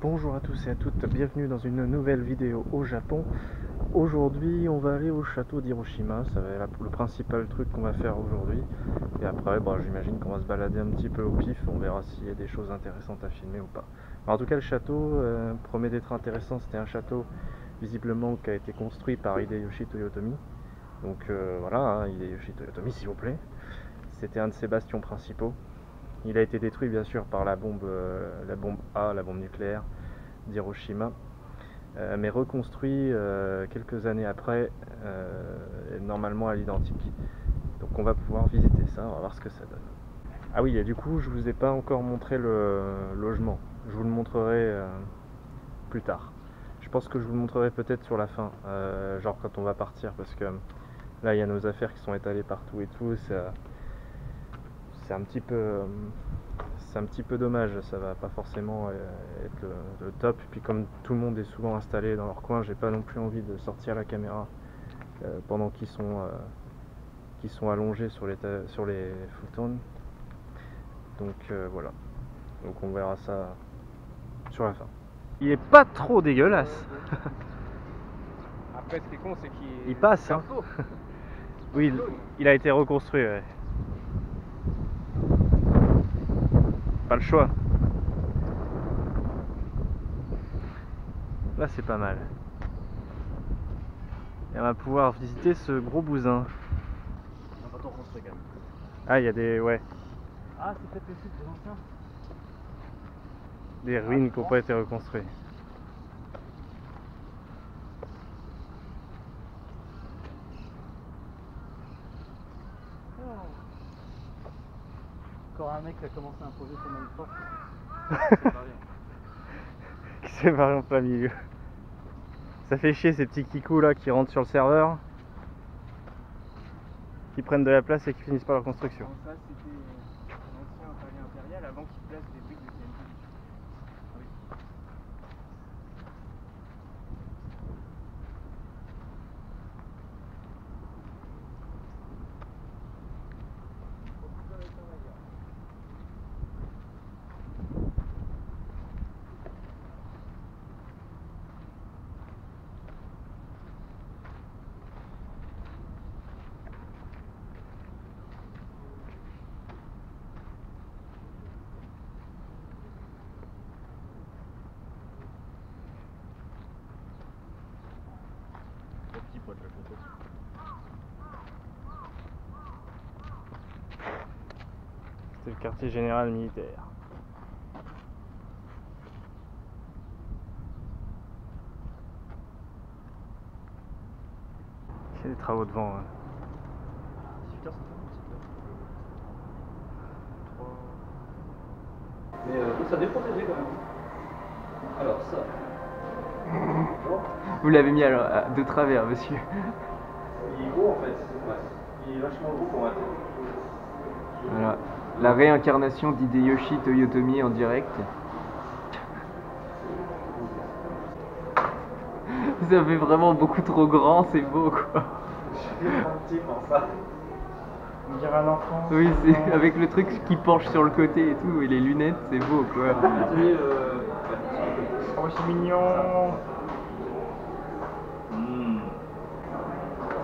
Bonjour à tous et à toutes, bienvenue dans une nouvelle vidéo au Japon. Aujourd'hui on va aller au château d'Hiroshima, ça va être le principal truc qu'on va faire aujourd'hui. Et après j'imagine qu'on va se balader un petit peu au pif, on verra s'il y a des choses intéressantes à filmer ou pas. Alors, en tout cas le château promet d'être intéressant, c'était un château visiblement qui a été construit par Hideyoshi Toyotomi. Donc voilà, hein, Hideyoshi Toyotomi s'il vous plaît. C'était un de ses bastions principaux. Il a été détruit bien sûr par la bombe A, la bombe nucléaire d'Hiroshima, mais reconstruit quelques années après, normalement à l'identique. Donc on va pouvoir visiter ça, on va voir ce que ça donne. Ah oui, et du coup je vous ai pas encore montré le logement, je vous le montrerai plus tard. Je pense que je vous le montrerai peut-être sur la fin, genre quand on va partir, parce que là il y a nos affaires qui sont étalées partout et tout, c'est un petit peu dommage, ça va pas forcément être le top. Puis comme tout le monde est souvent installé dans leur coin, j'ai pas non plus envie de sortir la caméra pendant qu'ils sont allongés sur les futons. Donc voilà, donc on verra ça sur la fin. Il est pas trop dégueulasse. Après, ce qui est con, c'est qu'il passe, hein. Oui, il a été reconstruit, ouais. Pas le choix. Là c'est pas mal. Et on va pouvoir visiter ce gros bousin. on va pas tout reconstruire quand même. Ah, il y a des... ouais. Ah, c'est peut-être le site des anciens. Des ruines qui n'ont pas été reconstruites. Oh. Encore un mec qui a commencé à imposer son même force. Qui s'est barré en plein milieu. Ça fait chier ces petits kikous là qui rentrent sur le serveur, qui prennent de la place et qui finissent par leur construction. Donc ça, c'était l'ancien palais impérial avant qu'ils placent des briques de TNT dessus. Ah oui. Petit pour être la photo. C'est le quartier général militaire. Il y a des travaux devant. Hein. 18h, c'est mais ça déprotégé quand même. Alors ça. Vous l'avez mis alors de travers, monsieur. Il est gros en fait. Ouais. Il est vachement gros pour ma tête. Voilà. La réincarnation d'Hideyoshi Toyotomi en direct. Ça fait vraiment beaucoup trop grand, c'est beau quoi. Je suis un petit pour ça. On dirait un enfant. Oui, c'est avec le truc qui penche sur le côté et tout, et les lunettes, c'est beau quoi. Oh, c'est mignon.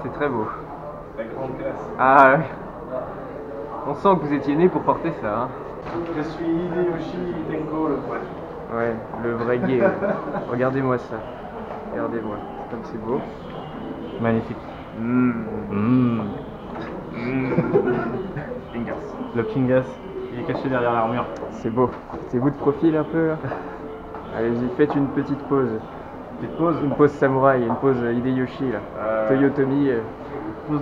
C'est très beau. La grande classe. Ah ouais. On sent que vous étiez né pour porter ça. Hein. Je suis Hideyoshi Tenko le vrai. Ouais, le vrai gay. Regardez-moi ça. Regardez-moi, comme c'est beau. Magnifique. Kingas. Le Kingas, il est caché derrière l'armure. C'est beau. C'est vous de profil un peu là. Allez-y, faites une petite pause. Petite pause. Une pause samouraï, une pause Hideyoshi là. Toyotomi. Pause.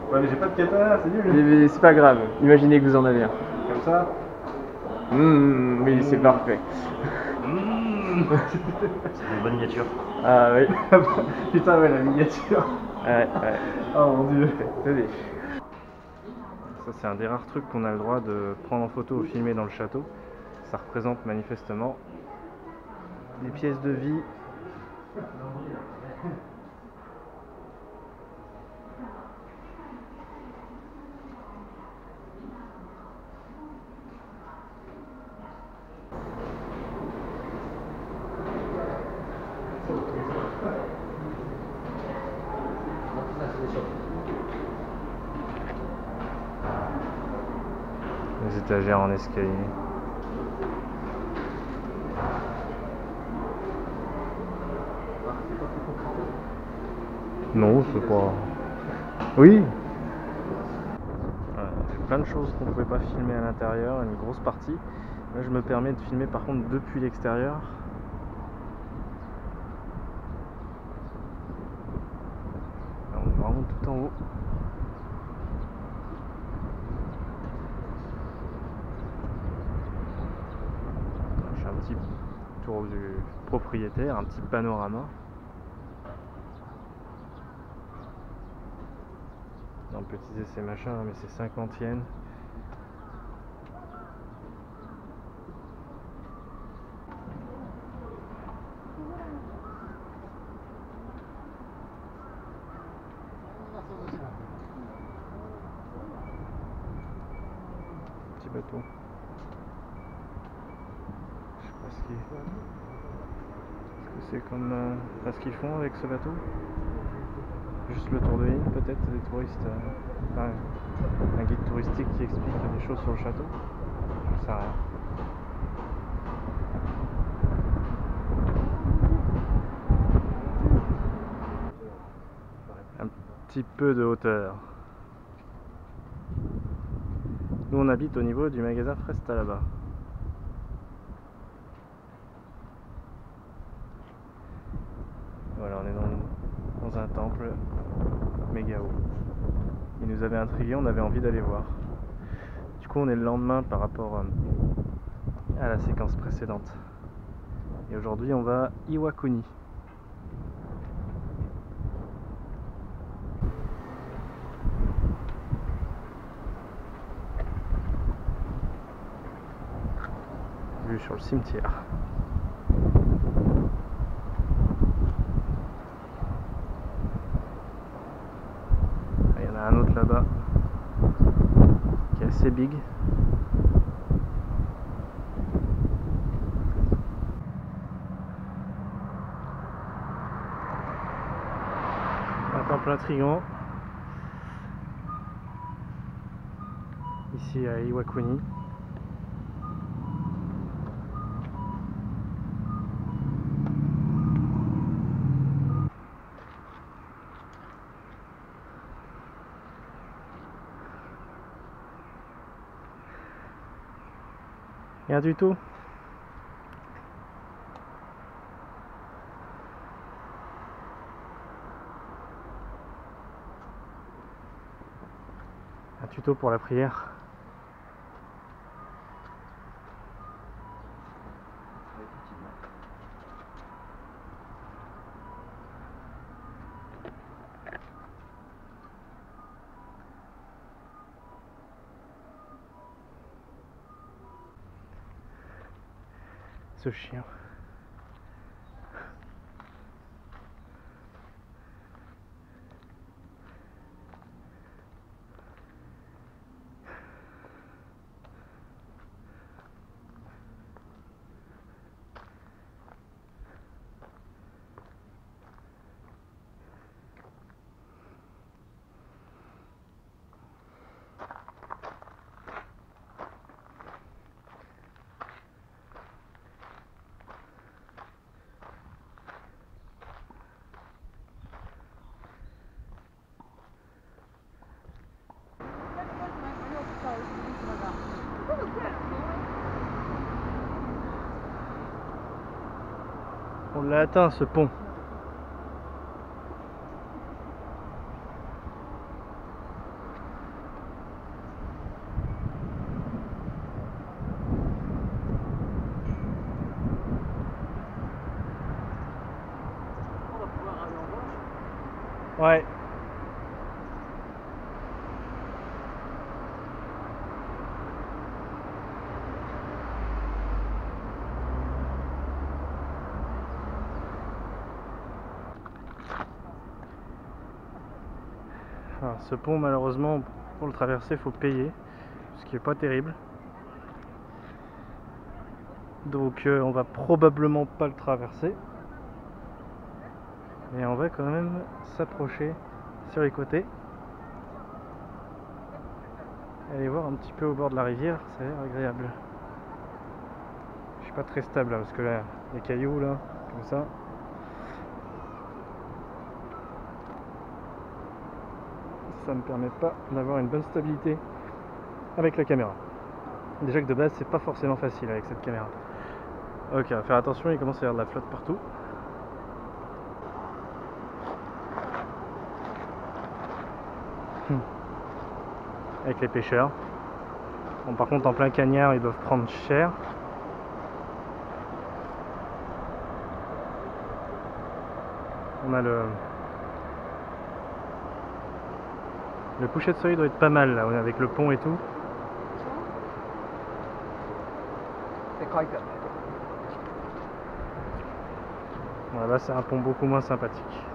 Ouais, mais j'ai pas de katana, c'est nul. Mais c'est pas grave, imaginez que vous en avez un. Comme ça. Oui, c'est parfait. C'est une bonne miniature. Ah oui. Putain, ouais, la miniature. Ouais. Oh mon dieu. Attendez. Ça, c'est un des rares trucs qu'on a le droit de prendre en photo ou filmer dans le château. Ça représente manifestement des pièces de vie. Les étagères en escalier. Non, c'est pas... Oui. Voilà, plein de choses qu'on pouvait pas filmer à l'intérieur, une grosse partie. Là je me permets de filmer par contre depuis l'extérieur. On est vraiment tout en haut. Je fais un petit tour du propriétaire, un petit panorama. On peut utiliser ces machins, mais c'est 50 yens. Petit bateau. Je sais pas ce qu'il faut. Est-ce que c'est comme ce qu'ils font avec ce bateau? Juste le tour de l'île, peut-être des touristes, enfin, un guide touristique qui explique des choses sur le château. Je sais rien. Un petit peu de hauteur. Nous on habite au niveau du magasin Fresta là-bas. Voilà, on est dans un temple méga haut. Il nous avait intrigué, on avait envie d'aller voir. Du coup on est le lendemain par rapport à la séquence précédente. Et aujourd'hui on va à Iwakuni. Vue sur le cimetière. Il y en a un autre là-bas qui est assez big. Un temple intriguant. Ici à Iwakuni. Rien du tout. Un tuto pour la prière. Ce chien. On l'a atteint ce pont. Ouais. Alors, ce pont, malheureusement, pour le traverser, il faut payer, ce qui est pas terrible. Donc on va probablement pas le traverser. Mais on va quand même s'approcher sur les côtés. Aller voir un petit peu au bord de la rivière, ça a l'air agréable. Je suis pas très stable là, parce que là, les cailloux là, comme ça. Ça me permet pas d'avoir une bonne stabilité avec la caméra. Déjà que de base c'est pas forcément facile avec cette caméra. Ok, on va faire attention, il commence à y avoir de la flotte partout. Avec les pêcheurs. Bon, par contre en plein cagnard ils doivent prendre cher. On a le coucher de soleil doit être pas mal là, avec le pont et tout. Voilà, là c'est un pont beaucoup moins sympathique.